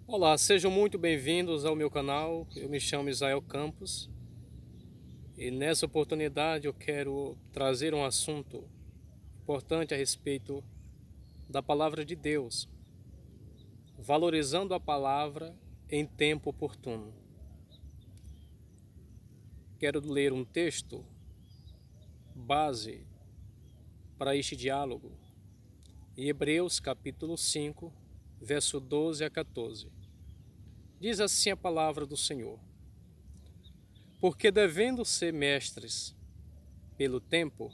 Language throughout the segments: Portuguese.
Olá, sejam muito bem-vindos ao meu canal. Eu me chamo Israel Campos e nessa oportunidade eu quero trazer um assunto importante a respeito da palavra de Deus, valorizando a palavra em tempo oportuno. Quero ler um texto base para este diálogo em Hebreus capítulo 5, verso 12 a 14. Diz assim a palavra do Senhor: Porque devendo ser mestres pelo tempo,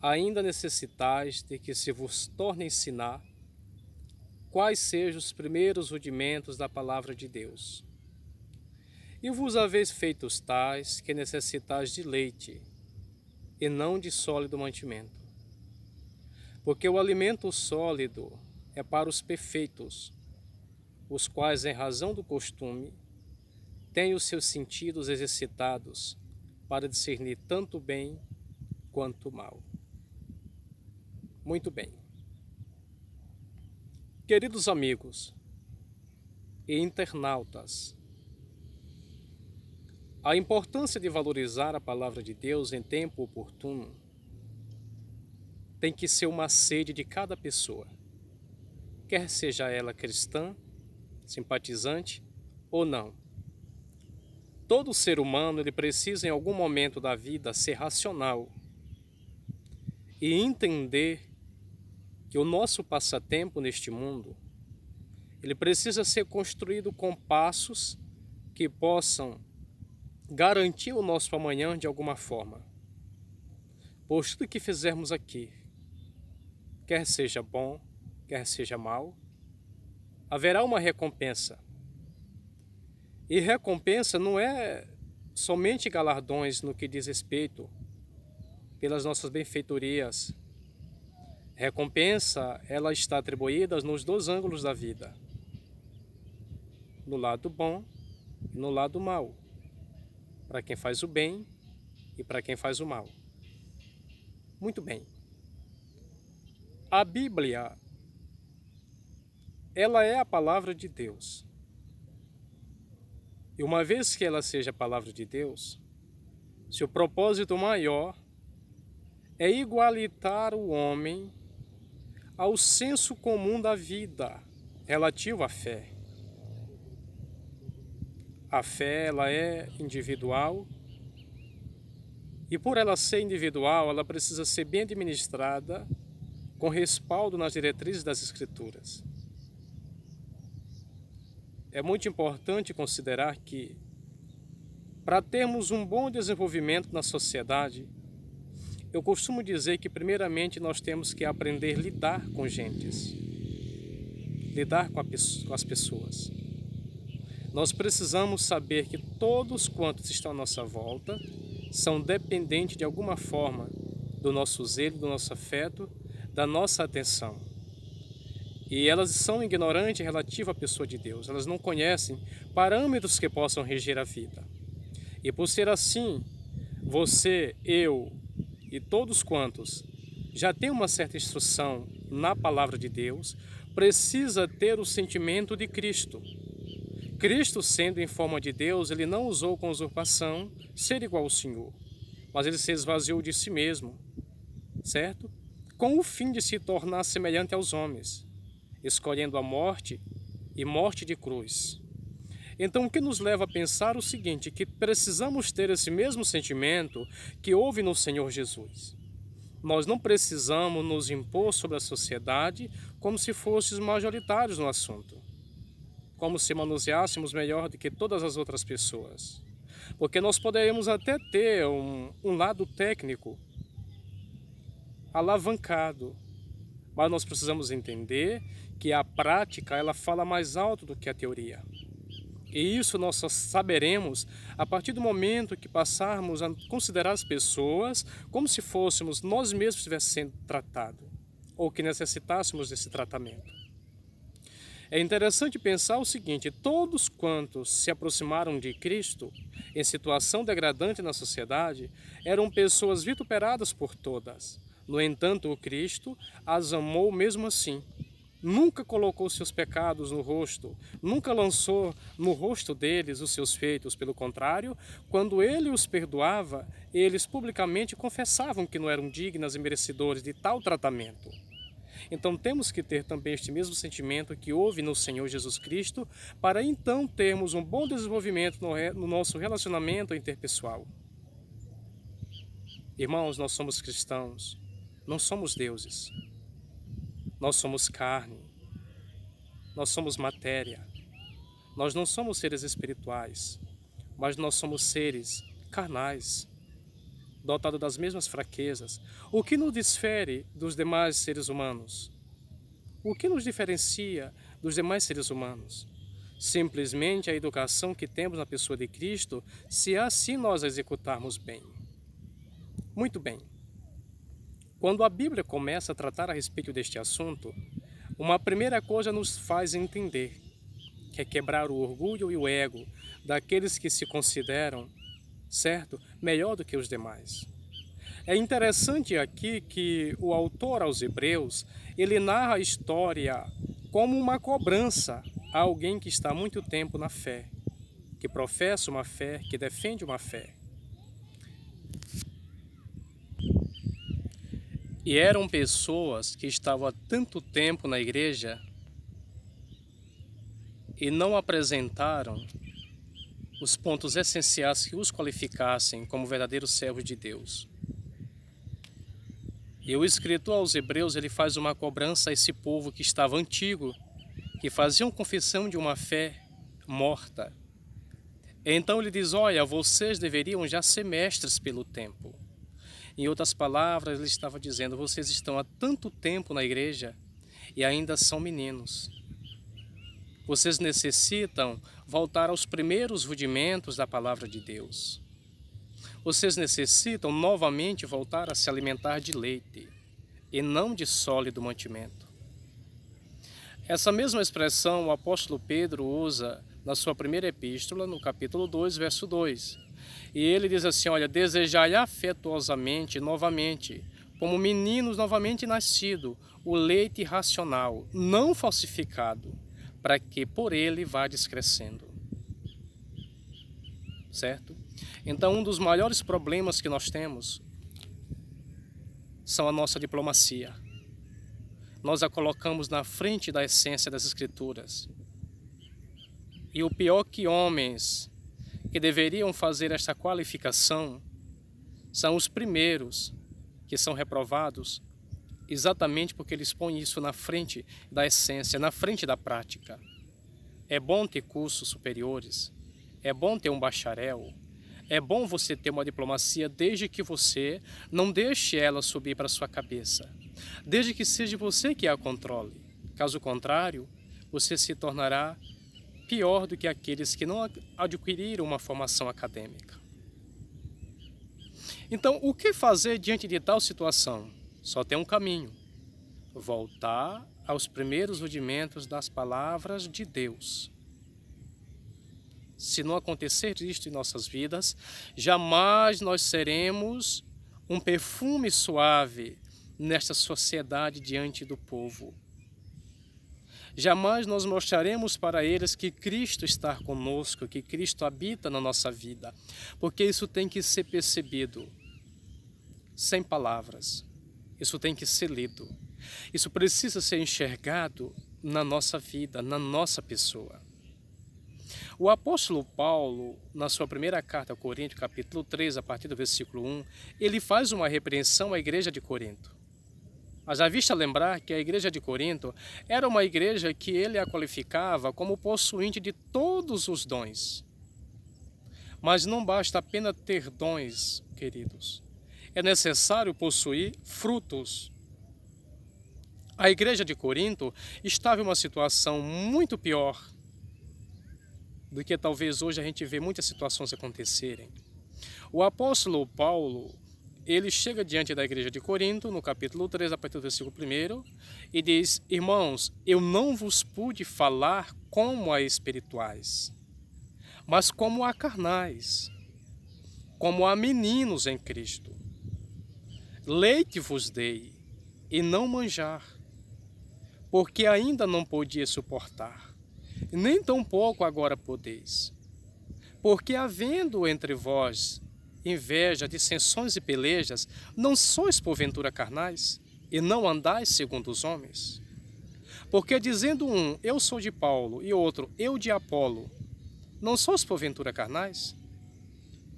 ainda necessitais de que se vos torne a ensinar quais sejam os primeiros rudimentos da palavra de Deus. E vos haveis feitos tais que necessitais de leite, e não de sólido mantimento. Porque o alimento sólido é para os perfeitos, os quais, em razão do costume, têm os seus sentidos exercitados para discernir tanto bem quanto mal. Muito bem. Queridos amigos e internautas, a importância de valorizar a palavra de Deus em tempo oportuno tem que ser uma sede de cada pessoa, quer seja ela cristã, simpatizante ou não. Todo ser humano ele precisa em algum momento da vida ser racional e entender que o nosso passatempo neste mundo ele precisa ser construído com passos que possam garantir o nosso amanhã de alguma forma. Pois tudo que fizermos aqui, quer seja bom, quer seja mal, haverá uma recompensa. E recompensa não é somente galardões no que diz respeito pelas nossas benfeitorias. Recompensa, ela está atribuída nos dois ângulos da vida, no lado bom e no lado mal, para quem faz o bem e para quem faz o mal. Muito bem. A Bíblia, ela é a palavra de Deus. E uma vez que ela seja a palavra de Deus, seu propósito maior é igualitar o homem ao senso comum da vida relativo à fé. A fé, ela é individual e por ela ser individual, ela precisa ser bem administrada com respaldo nas diretrizes das Escrituras. É muito importante considerar que, para termos um bom desenvolvimento na sociedade, eu costumo dizer que, primeiramente, nós temos que aprender a lidar com gentes, lidar com as pessoas. Nós precisamos saber que todos quantos estão à nossa volta são dependentes de alguma forma do nosso zelo, do nosso afeto, da nossa atenção. E elas são ignorantes relativo à pessoa de Deus. Elas não conhecem parâmetros que possam reger a vida. E por ser assim, você, eu e todos quantos já tem uma certa instrução na palavra de Deus, precisa ter o sentimento de Cristo. Cristo, sendo em forma de Deus, ele não usou com usurpação ser igual ao Senhor, mas ele se esvaziou de si mesmo, certo? Com o fim de se tornar semelhante aos homens, escolhendo a morte e morte de cruz. Então, o que nos leva a pensar o seguinte, que precisamos ter esse mesmo sentimento que houve no Senhor Jesus. Nós não precisamos nos impor sobre a sociedade como se fôssemos majoritários no assunto, como se manuseássemos melhor do que todas as outras pessoas. Porque nós poderemos até ter um lado técnico alavancado, mas nós precisamos entender que a prática ela fala mais alto do que a teoria. E isso nós só saberemos a partir do momento que passarmos a considerar as pessoas como se fôssemos nós mesmos estivéssemos sendo tratados, ou que necessitássemos desse tratamento. É interessante pensar o seguinte, todos quantos se aproximaram de Cristo em situação degradante na sociedade eram pessoas vituperadas por todas. No entanto, o Cristo as amou mesmo assim. nunca colocou seus pecados no rosto, nunca lançou no rosto deles os seus feitos. Pelo contrário, quando ele os perdoava, eles publicamente confessavam que não eram dignos e merecedores de tal tratamento. Então temos que ter também este mesmo sentimento que houve no Senhor Jesus Cristo, para então termos um bom desenvolvimento no nosso relacionamento interpessoal. Irmãos, nós somos cristãos, não somos deuses. Nós somos carne, nós somos matéria, nós não somos seres espirituais, mas nós somos seres carnais, dotados das mesmas fraquezas. O que nos difere dos demais seres humanos? O que nos diferencia dos demais seres humanos? Simplesmente a educação que temos na pessoa de Cristo, se assim nós a executarmos bem. Muito bem. Quando a Bíblia começa a tratar a respeito deste assunto, uma primeira coisa nos faz entender que é quebrar o orgulho e o ego daqueles que se consideram, certo, melhor do que os demais. É interessante aqui que o autor aos Hebreus, ele narra a história como uma cobrança a alguém que está há muito tempo na fé, que professa uma fé, que defende uma fé. E eram pessoas que estavam há tanto tempo na igreja e não apresentaram os pontos essenciais que os qualificassem como verdadeiros servos de Deus. E o escritor aos Hebreus, ele faz uma cobrança a esse povo que estava antigo, que faziam confissão de uma fé morta. Então ele diz, olha, vocês deveriam já ser mestres pelo tempo. Em outras palavras, ele estava dizendo, vocês estão há tanto tempo na igreja e ainda são meninos. Vocês necessitam voltar aos primeiros rudimentos da palavra de Deus. Vocês necessitam novamente voltar a se alimentar de leite e não de sólido mantimento. Essa mesma expressão o apóstolo Pedro usa na sua primeira epístola, no capítulo 2, verso 2. E ele diz assim, olha, desejai afetuosamente, novamente, como meninos novamente nascidos, o leite racional, não falsificado, para que por ele vades crescendo. Certo? Então, um dos maiores problemas que nós temos são a nossa diplomacia. Nós a colocamos na frente da essência das Escrituras. E o pior que homens que deveriam fazer esta qualificação são os primeiros que são reprovados exatamente porque eles põem isso na frente da essência, na frente da prática. É bom ter cursos superiores, é bom ter um bacharel, é bom você ter uma diplomacia desde que você não deixe ela subir para a sua cabeça, desde que seja você que a controle. Caso contrário, você se tornará pior do que aqueles que não adquiriram uma formação acadêmica. Então, o que fazer diante de tal situação? Só tem um caminho: voltar aos primeiros rudimentos das palavras de Deus. Se não acontecer isto em nossas vidas, jamais nós seremos um perfume suave nesta sociedade diante do povo. Jamais nós mostraremos para eles que Cristo está conosco, que Cristo habita na nossa vida, porque isso tem que ser percebido sem palavras, isso tem que ser lido, isso precisa ser enxergado na nossa vida, na nossa pessoa. O apóstolo Paulo, na sua primeira carta a Coríntios, capítulo 3, a partir do versículo 1, ele faz uma repreensão à igreja de Corinto. Mas à vista lembrar que a igreja de Corinto era uma igreja que ele a qualificava como possuinte de todos os dons. Mas não basta apenas ter dons, queridos. É necessário possuir frutos. A igreja de Corinto estava em uma situação muito pior do que talvez hoje a gente vê muitas situações acontecerem. O apóstolo Paulo, ele chega diante da igreja de Corinto, no capítulo 3, a partir do versículo 1, e diz, irmãos, eu não vos pude falar como a espirituais, mas como a carnais, como a meninos em Cristo. Leite vos dei, e não manjar, porque ainda não podia suportar, nem tampouco agora podeis. Porque havendo entre vós inveja, dissensões e pelejas, não sois porventura carnais, e não andais segundo os homens? Porque dizendo um, eu sou de Paulo, e outro, eu de Apolo, não sois porventura carnais?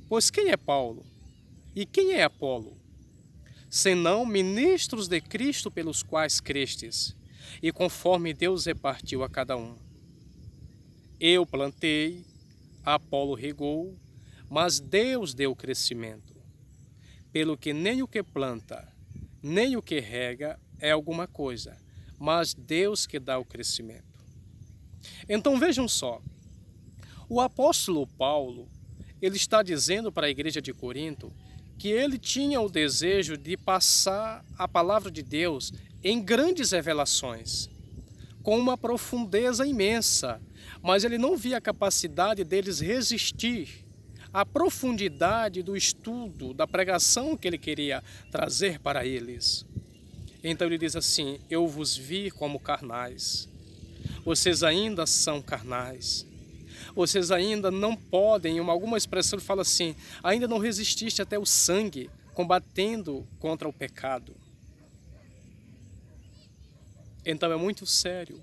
Pois quem é Paulo? E quem é Apolo? Senão ministros de Cristo pelos quais crestes, e conforme Deus repartiu a cada um. Eu plantei, Apolo regou, mas Deus deu o crescimento. Pelo que nem o que planta, nem o que rega é alguma coisa, mas Deus que dá o crescimento. Então vejam só, o apóstolo Paulo, ele está dizendo para a igreja de Corinto que ele tinha o desejo de passar a palavra de Deus em grandes revelações, com uma profundeza imensa, mas ele não via a capacidade deles resistir à profundidade do estudo, da pregação que ele queria trazer para eles. Então ele diz assim, eu vos vi como carnais, vocês ainda são carnais, vocês ainda não podem, em alguma expressão ele fala assim, ainda não resististe até o sangue, combatendo contra o pecado. Então é muito sério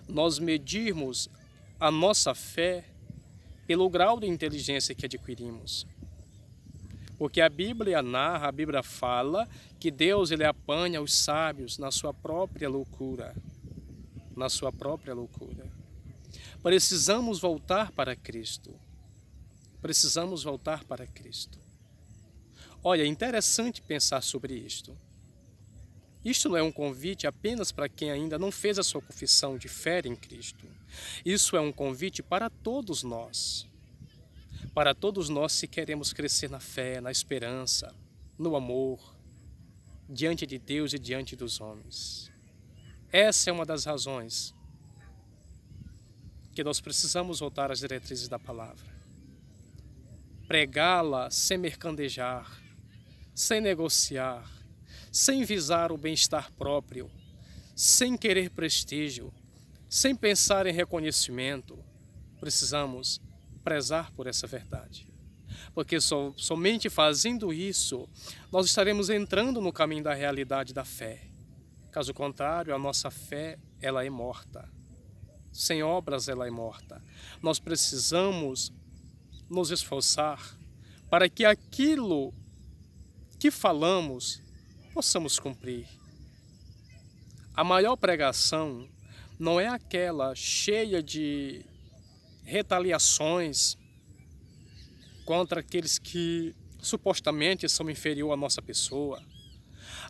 nós medirmos a nossa fé pelo grau de inteligência que adquirimos. Porque a Bíblia narra, a Bíblia fala que Deus ele apanha os sábios na sua própria loucura. Na sua própria loucura. Precisamos voltar para Cristo. Precisamos voltar para Cristo. Olha, é interessante pensar sobre isto. Isto não é um convite apenas para quem ainda não fez a sua confissão de fé em Cristo. Isso é um convite para todos nós. Para todos nós se queremos crescer na fé, na esperança, no amor, diante de Deus e diante dos homens. Essa é uma das razões que nós precisamos voltar às diretrizes da palavra. Pregá-la sem mercadejar, sem negociar, sem visar o bem-estar próprio, sem querer prestígio, sem pensar em reconhecimento. Precisamos prezar por essa verdade. Porque somente fazendo isso, nós estaremos entrando no caminho da realidade da fé. Caso contrário, a nossa fé, ela é morta. Sem obras, ela é morta. Nós precisamos nos esforçar para que aquilo que falamos possamos cumprir. A maior pregação não é aquela cheia de retaliações contra aqueles que supostamente são inferior à nossa pessoa.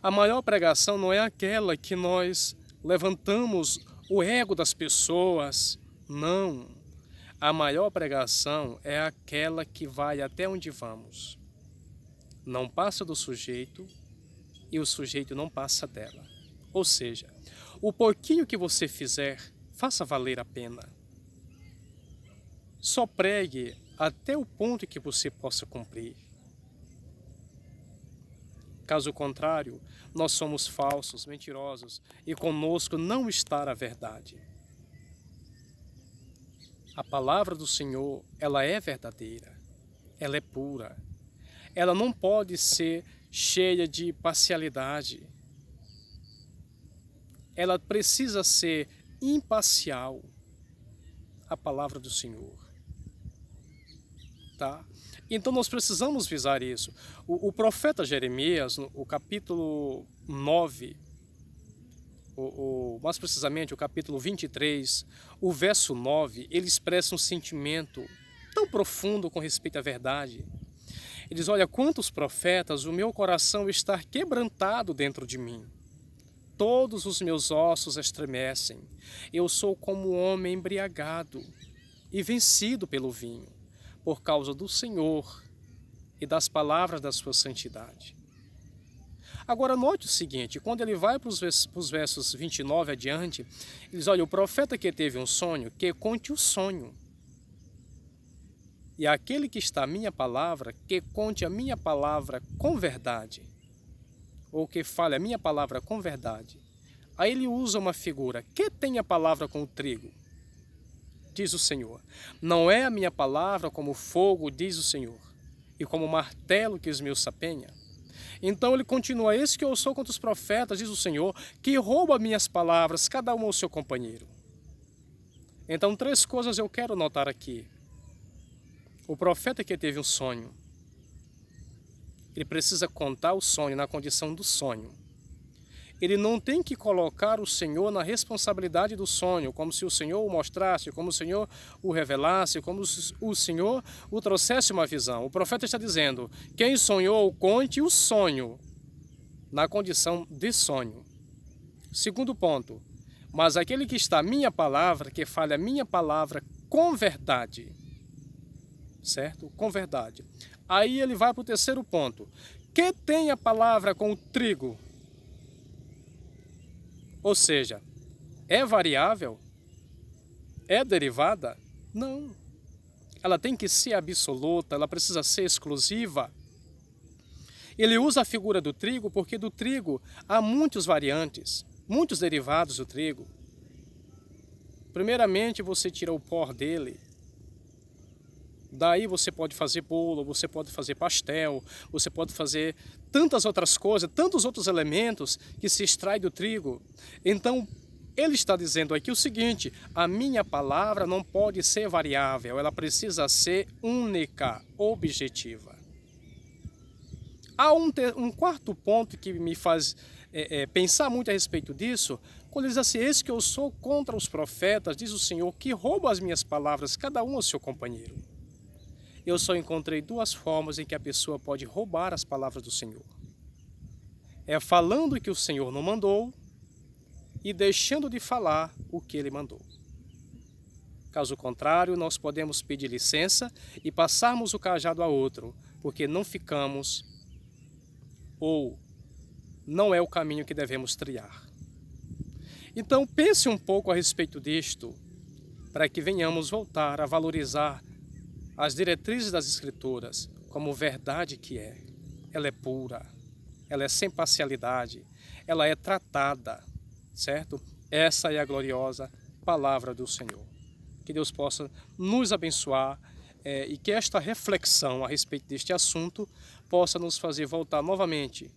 A maior pregação não é aquela que nós levantamos o ego das pessoas. Não. A maior pregação é aquela que vai até onde vamos. Não passa do sujeito e o sujeito não passa dela. Ou seja, o pouquinho que você fizer, faça valer a pena. Só pregue até o ponto que você possa cumprir. Caso contrário, nós somos falsos, mentirosos, e conosco não está a verdade. A palavra do Senhor, ela é verdadeira, ela é pura. Ela não pode ser cheia de parcialidade. Ela precisa ser imparcial, a palavra do Senhor. Tá? Então nós precisamos visar isso. O profeta Jeremias, no capítulo 9, mais precisamente o capítulo 23, o verso 9, ele expressa um sentimento tão profundo com respeito à verdade. Ele diz, olha, quantos profetas, o meu coração está quebrantado dentro de mim. Todos os meus ossos estremecem. Eu sou como um homem embriagado e vencido pelo vinho, por causa do Senhor e das palavras da sua santidade. Agora note o seguinte, quando ele vai para os versos 29 adiante, ele diz, olha, o profeta que teve um sonho, que conte o sonho. E aquele que está a minha palavra, que conte a minha palavra com verdade, ou que fale a minha palavra com verdade, Aí ele usa uma figura. Que tem a palavra com o trigo? Diz o Senhor. Não é a minha palavra como fogo, diz o Senhor, e como martelo que esmiuça a penha? Então ele continua, eis que eu sou contra os profetas, diz o Senhor, que rouba minhas palavras, cada um ao seu companheiro. Então 3 coisas eu quero notar aqui. O profeta que teve um sonho, ele precisa contar o sonho na condição do sonho. Ele não tem que colocar o Senhor na responsabilidade do sonho, como se o Senhor o mostrasse, como o Senhor o revelasse, como o Senhor o trouxesse uma visão. O profeta está dizendo, quem sonhou, conte o sonho, na condição de sonho. Segundo ponto, mas aquele que está a minha palavra, que fale a minha palavra com verdade, certo? Com verdade. Aí ele vai para o terceiro ponto, que tem a palavra com o trigo? Ou seja, é variável? É derivada? Não. Ela tem que ser absoluta, ela precisa ser exclusiva. Ele usa a figura do trigo porque do trigo há muitas variantes, muitos derivados do trigo. Primeiramente, você tira o pó dele. Daí você pode fazer bolo, você pode fazer pastel, você pode fazer tantas outras coisas, tantos outros elementos que se extrai do trigo. Então, ele está dizendo aqui o seguinte, a minha palavra não pode ser variável, ela precisa ser única, objetiva. Há um quarto ponto que me faz pensar muito a respeito disso, quando ele diz assim, eis que eu sou contra os profetas, diz o Senhor, que roubam as minhas palavras, cada um ao seu companheiro. Eu só encontrei 2 formas em que a pessoa pode roubar as palavras do Senhor. É falando que o Senhor não mandou e deixando de falar o que Ele mandou. Caso contrário, nós podemos pedir licença e passarmos o cajado a outro, porque não ficamos ou não é o caminho que devemos trilhar. Então pense um pouco a respeito disto, para que venhamos voltar a valorizar as diretrizes das Escrituras como verdade que é. Ela é pura, ela é sem parcialidade, ela é tratada, certo? Essa é a gloriosa palavra do Senhor. Que Deus possa nos abençoar e que esta reflexão a respeito deste assunto possa nos fazer voltar novamente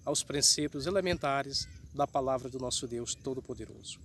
aos princípios elementares da palavra do nosso Deus Todo-Poderoso.